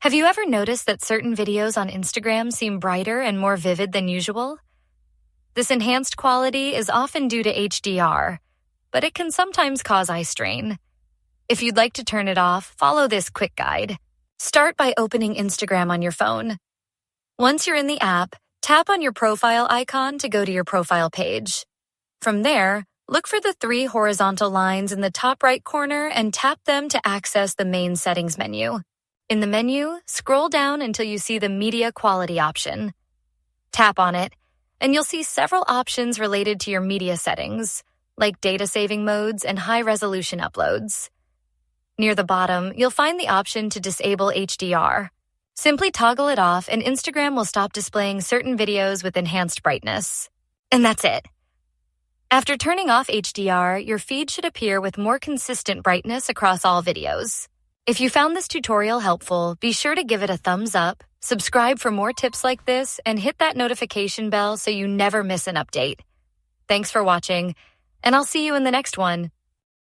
Have you ever noticed that certain videos on Instagram seem brighter and more vivid than usual? This enhanced quality is often due to HDR, but it can sometimes cause eye strain. If you'd like to turn it off, follow this quick guide. Start by opening Instagram on your phone. Once you're in the app, tap on your profile icon to go to your profile page. From there, look for the 3 horizontal lines in the top right corner and tap them to access the main settings menu. In the menu, scroll down until you see the media quality option. Tap on it, and you'll see several options related to your media settings, like data saving modes and high-resolution uploads. Near the bottom, you'll find the option to disable HDR. Simply toggle it off, and Instagram will stop displaying certain videos with enhanced brightness. And that's it. After turning off HDR, your feed should appear with more consistent brightness across all videos. If you found this tutorial helpful, be sure to give it a thumbs up, subscribe for more tips like this, and hit that notification bell so you never miss an update. Thanks for watching, and I'll see you in the next one.